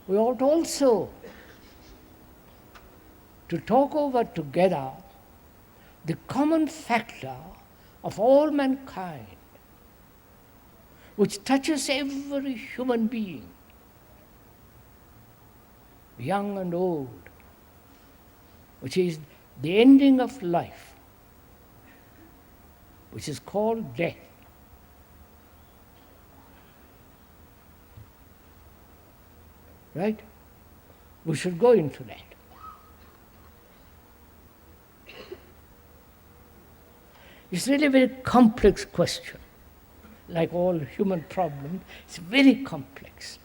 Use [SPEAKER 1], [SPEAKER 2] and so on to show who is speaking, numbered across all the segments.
[SPEAKER 1] we ought also to talk over together the common factor of all mankind, which touches every human being, young and old, which is the ending of life, which is called death. Right? We should go into that. It's really a very complex question. Like all human problems, it's very complex.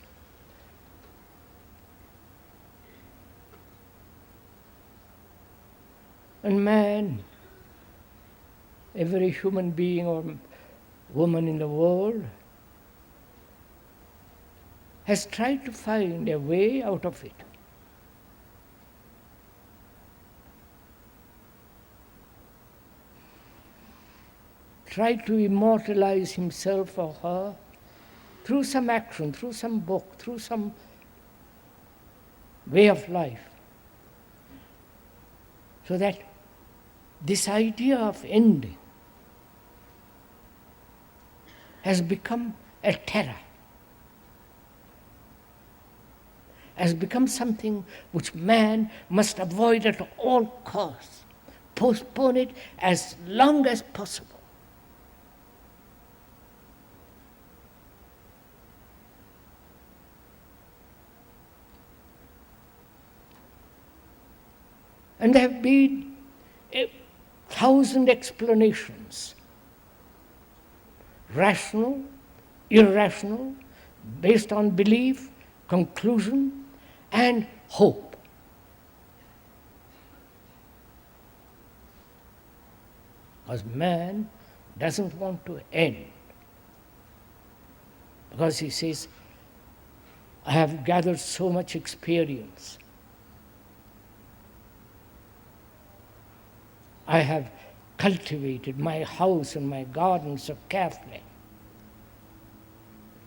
[SPEAKER 1] And man, every human being or woman in the world has tried to find a way out of it. Tried to immortalize himself or her through some action, through some book, through some way of life. So that this idea of ending has become a terror, has become something which man must avoid at all costs, postpone it as long as possible. And there have been 1,000 explanations, rational, irrational, based on belief, conclusion, and hope. Because man doesn't want to end. Because he says, I have gathered so much experience. I have cultivated my house and my garden so carefully,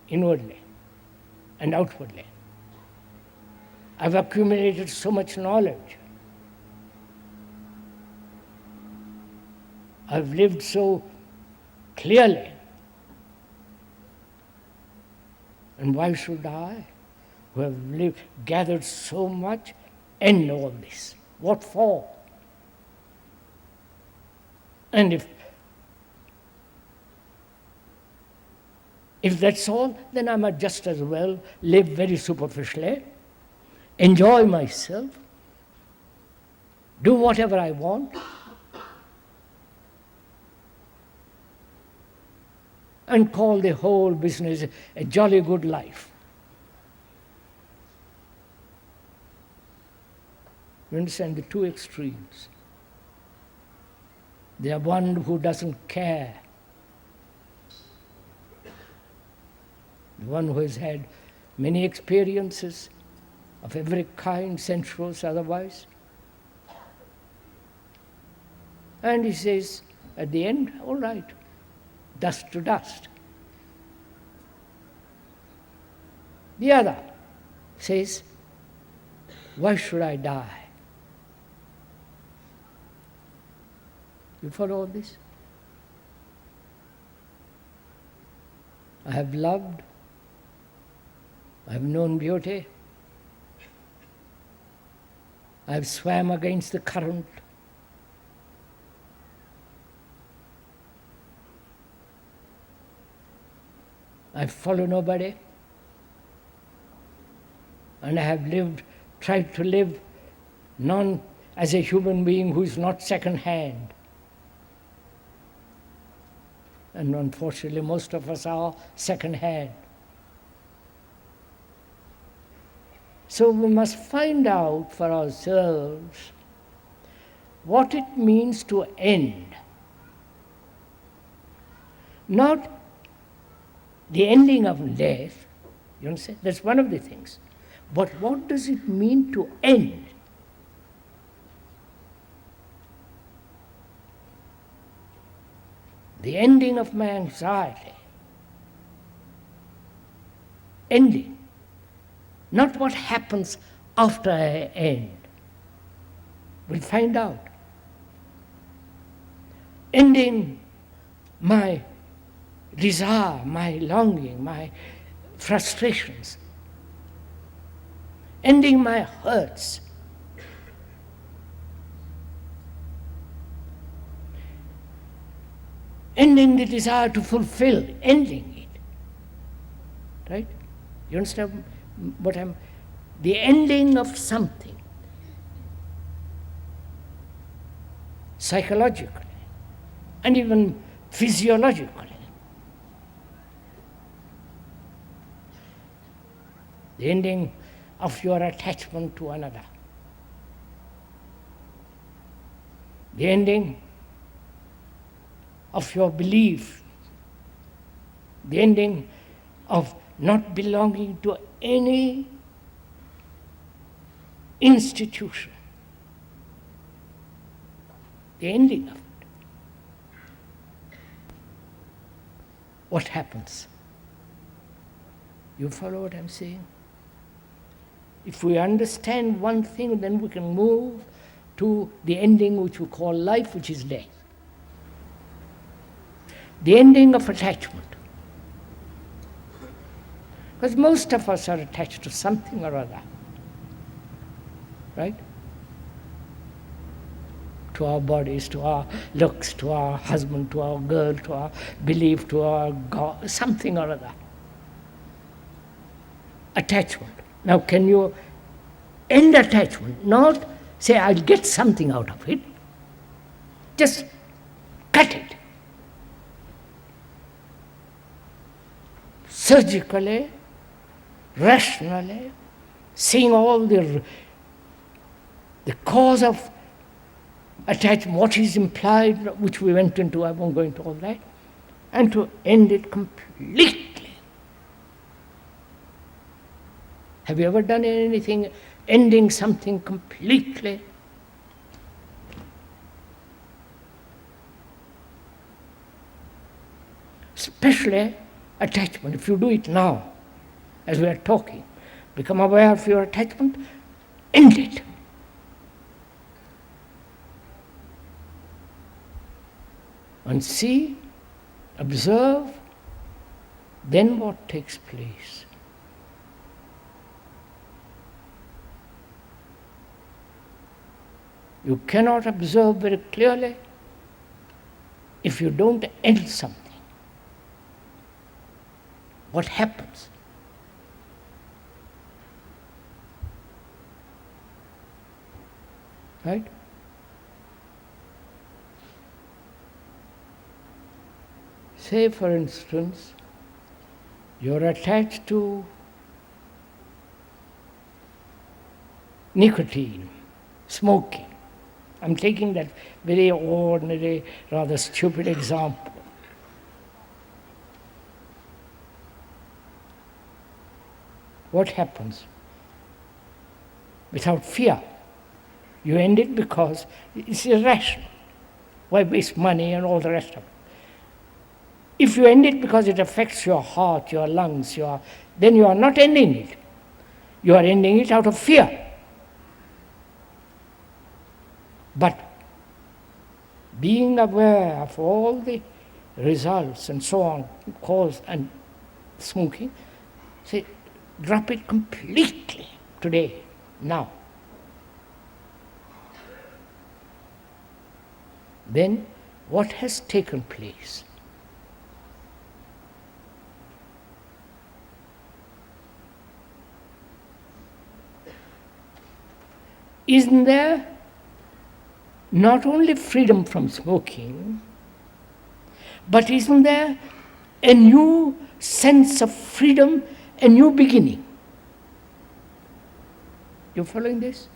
[SPEAKER 1] inwardly and outwardly. I've accumulated so much knowledge. I've lived so clearly. And why should I, who have gathered so much, end all this? What for? And if that's all, then I might just as well live very superficially, enjoy myself, do whatever I want, and call the whole business a jolly good life. You understand the two extremes? They are one who doesn't care, the one who has had many experiences of every kind, sensuous, otherwise. And he says, at the end, all right, dust to dust. The other says, why should I die? You follow all this? I have loved, I have known beauty, I have swam against the current, I follow nobody, and I have tried to live as a human being who is not second-hand. And unfortunately, most of us are second-hand. So we must find out for ourselves what it means to end. Not the ending of death, you understand? That's one of the things. But what does it mean to end? The ending of my anxiety. Ending. not what happens after I end. We'll find out. Ending my desire, my longing, my frustrations, ending my hurts, ending the desire to fulfill, ending it. Right? You understand what I'm... The ending of something, psychologically, and even physiologically. The ending of your attachment to another. The ending of your belief. The ending of not belonging to any institution. The ending of it. What happens? You follow what I'm saying? If we understand one thing, then we can move to the ending which we call life, which is death. The ending of attachment. Because most of us are attached to something or other. Right? To our bodies, to our looks, to our husband, to our girl, to our belief, to our God, something or other. Attachment. Now, can you end attachment? Not say, I'll get something out of it. Just cut it. Surgically, rationally, seeing all the cause of attachment, what is implied, which we went into, I won't go into all that, and to end it completely. Have you ever done anything ending something completely? Especially attachment. If you do it now, as we are talking, become aware of your attachment, end it. And see, observe, then what takes place. You cannot observe very clearly if you don't end something. What happens? Right? Say, for instance, you're attached to nicotine, smoking. I'm taking that very ordinary, rather stupid example. What happens? Without fear. You end it because it's irrational. Why waste money and all the rest of it? If you end it because it affects your heart, your lungs, then you are not ending it. You are ending it out of fear. But being aware of all the results and so on, cause and smoking, say, drop it completely today, now. Then what has taken place? Isn't there not only freedom from smoking, but isn't there a new sense of freedom, a new beginning? You following this?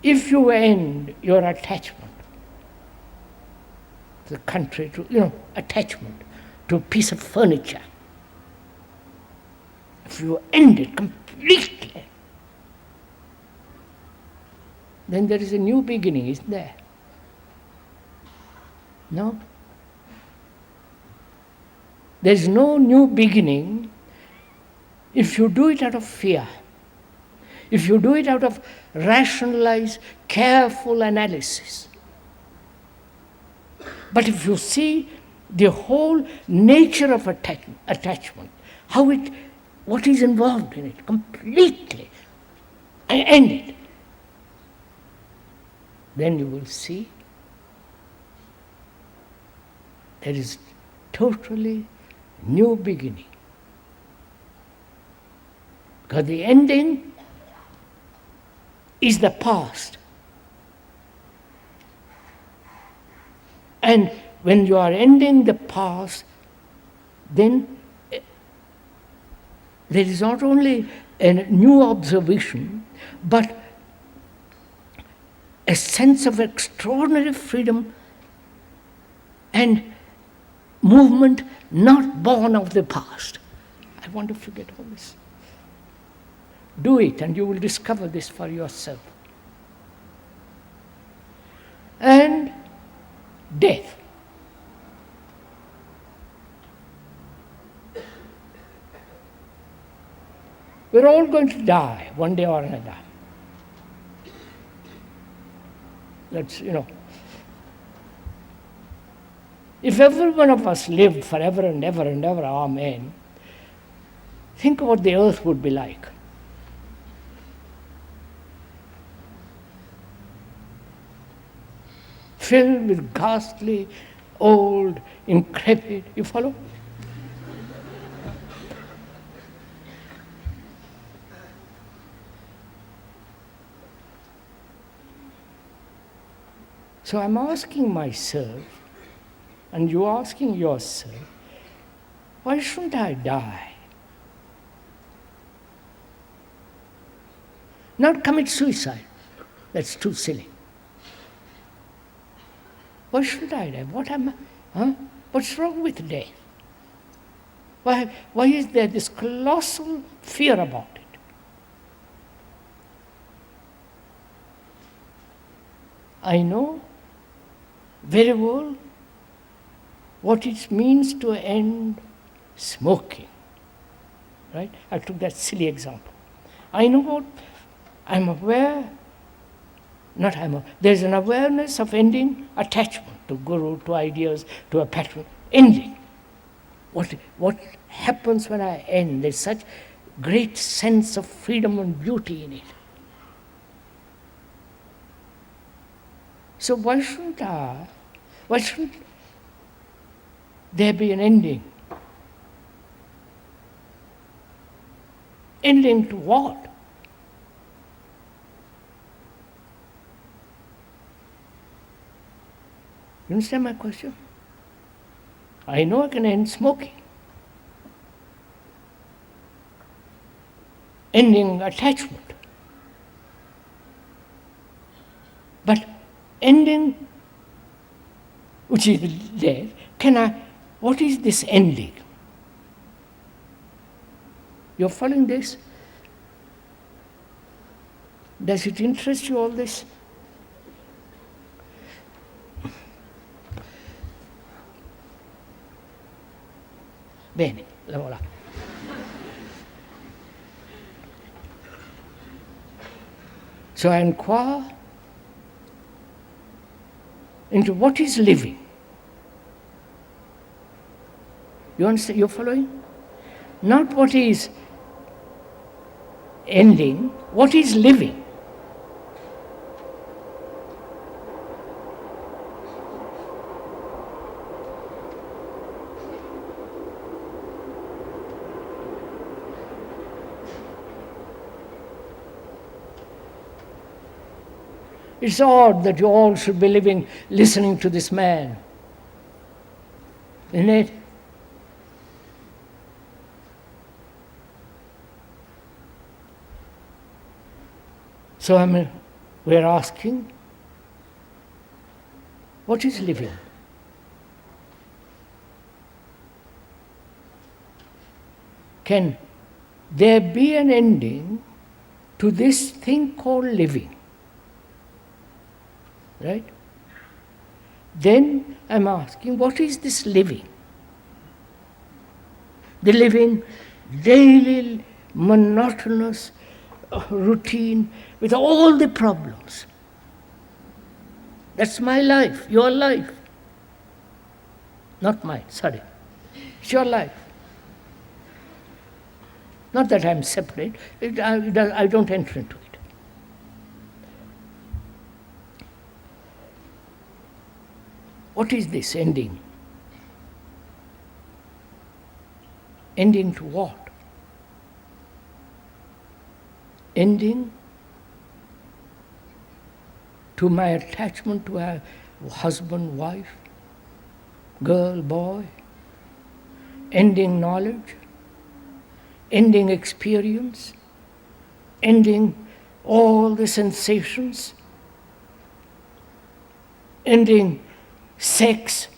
[SPEAKER 1] If you end your attachment to the country, to attachment to a piece of furniture, if you end it completely, then there is a new beginning, isn't there? No? There is no new beginning if you do it out of fear, if you do it out of rationalized, careful analysis. But if you see the whole nature of attachment, what is involved in it completely, and end it, then you will see there is totally new beginning. Because the ending is the past. And when you are ending the past, then there is not only a new observation, but a sense of extraordinary freedom and movement not born of the past. I want to forget all this. Do it and you will discover this for yourself. And death. We're all going to die one day or another. If every one of us lived forever and ever and ever, amen, think of what the earth would be like. Filled with ghastly, old, increpid, you follow? So I'm asking myself, and you're asking yourself, why shouldn't I die? Not commit suicide. That's too silly. Why should I die? What's wrong with death? Why is there this colossal fear about it? I know very well what it means to end smoking. Right? I took that silly example. I know what I'm aware. There's an awareness of ending attachment to guru, to ideas, to a pattern. Ending. What happens when I end? There's such great sense of freedom and beauty in it. So why shouldn't there be an ending? Ending to what? You understand my question? I know I can end smoking. Ending attachment. But ending, which is death, what is this ending? You're following this? Does it interest you, all this? Bene, voilà. So I inquire into what is living. You understand? You're following? Not what is ending, what is living. It's odd that you all should be listening to this man. Isn't it? So we're asking, what is living? Can there be an ending to this thing called living? Right? Then I'm asking, what is this living? The living, daily, monotonous routine with all the problems. That's my life, your life. Not mine, sorry. It's your life. Not that I'm separate, I don't enter into it. What is this ending? Ending to what? Ending to my attachment to a husband, wife, girl, boy, ending knowledge, ending experience, ending all the sensations, ending sex,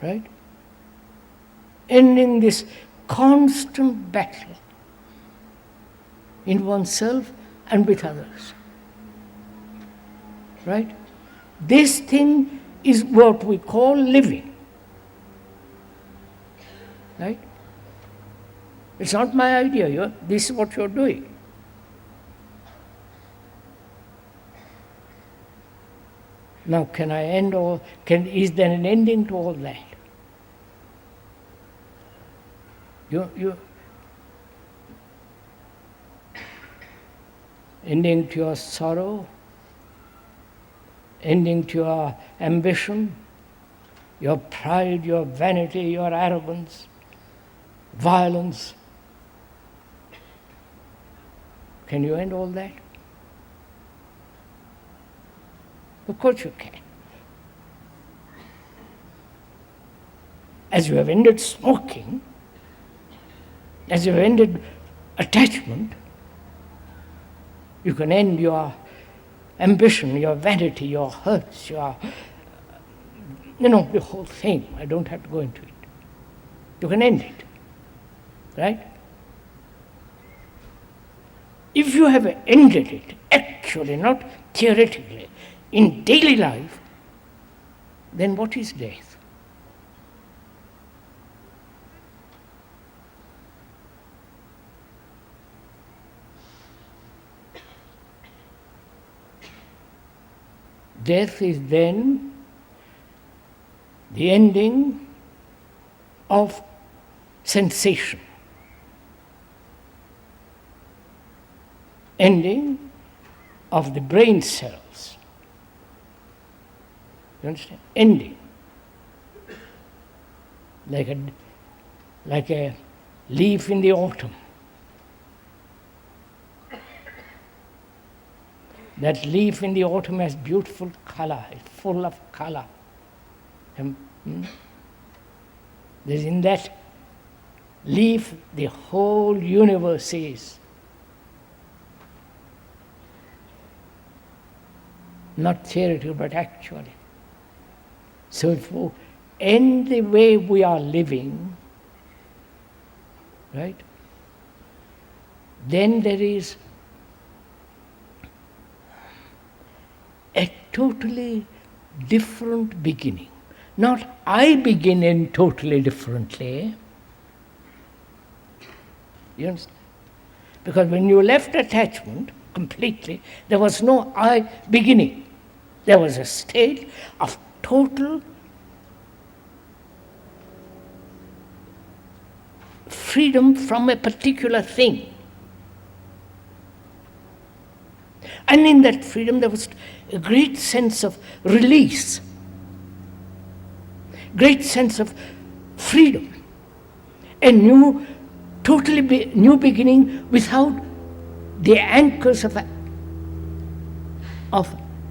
[SPEAKER 1] right? Ending this constant battle in oneself and with others, right? This thing is what we call living, right? It's not my idea, this is what you're doing. Now, can I end all, is there an ending to all that? Ending to your sorrow, ending to your ambition, your pride, your vanity, your arrogance, violence. Can you end all that? Of course you can. As you have ended smoking, as you have ended attachment, you can end your ambition, your vanity, your hurts, the whole thing. I don't have to go into it. You can end it, right? If you have ended it, actually, not theoretically, in daily life, then what is death? Death is then the ending of sensation, ending of the brain cells. You understand? Ending. Like a leaf in the autumn. That leaf in the autumn has beautiful color, it's full of color. There's in that leaf the whole universe is. Not theoretical, but actually. So if we end the way we are living, right, then there is a totally different beginning. Not I begin in totally differently. You understand? Because when you left attachment completely, there was no I beginning. There was a state of total freedom from a particular thing. And in that freedom there was a great sense of release, great sense of freedom, a new, new beginning without the anchors of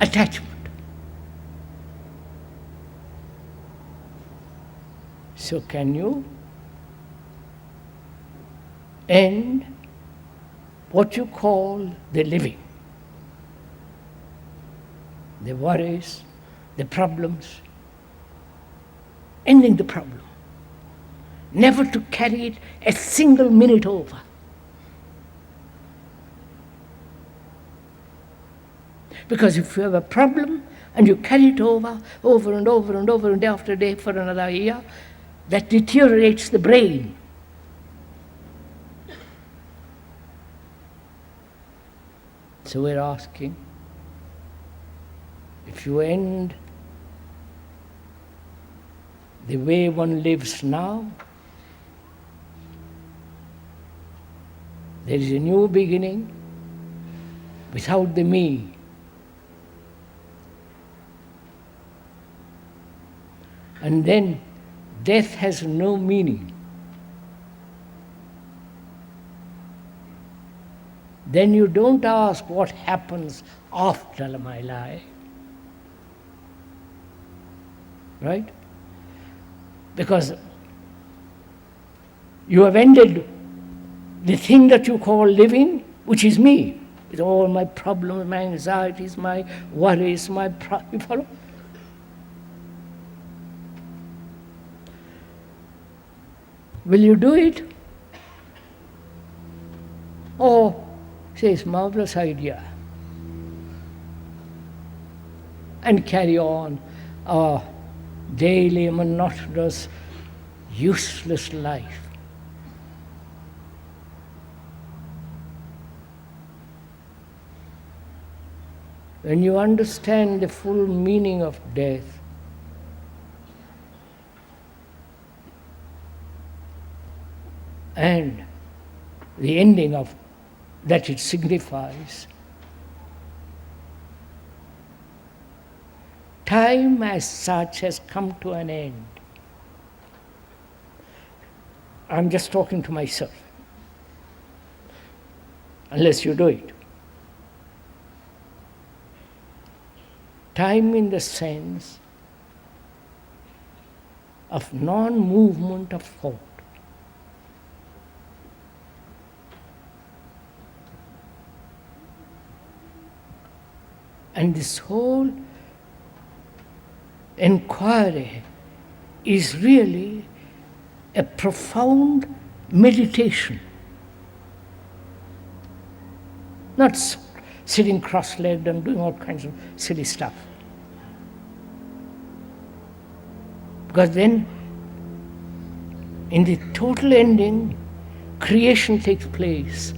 [SPEAKER 1] attachment. So can you end what you call the living? The worries, the problems, ending the problem. Never to carry it a single minute over. Because if you have a problem and you carry it over and over, and day after day for another year, that deteriorates the brain. So we're asking, if you end the way one lives now, there is a new beginning without the me. And then death has no meaning. Then you don't ask what happens after my life. Right? Because you have ended the thing that you call living, which is me, with all my problems, my anxieties, my worries, you follow? Will you do it? Oh, says, marvelous idea. And carry on our daily, monotonous, useless life. When you understand the full meaning of death, and the ending of that it signifies, time as such has come to an end. I'm just talking to myself, unless you do it. Time in the sense of non-movement of thought. And this whole inquiry is really a profound meditation. Not sitting cross-legged and doing all kinds of silly stuff. Because then, in the total ending, creation takes place.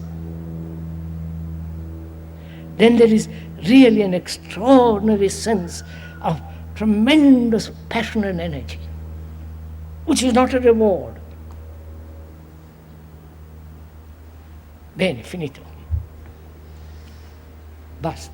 [SPEAKER 1] Then there is really an extraordinary sense of tremendous passion and energy, which is not a reward. Bene, finito. Basta.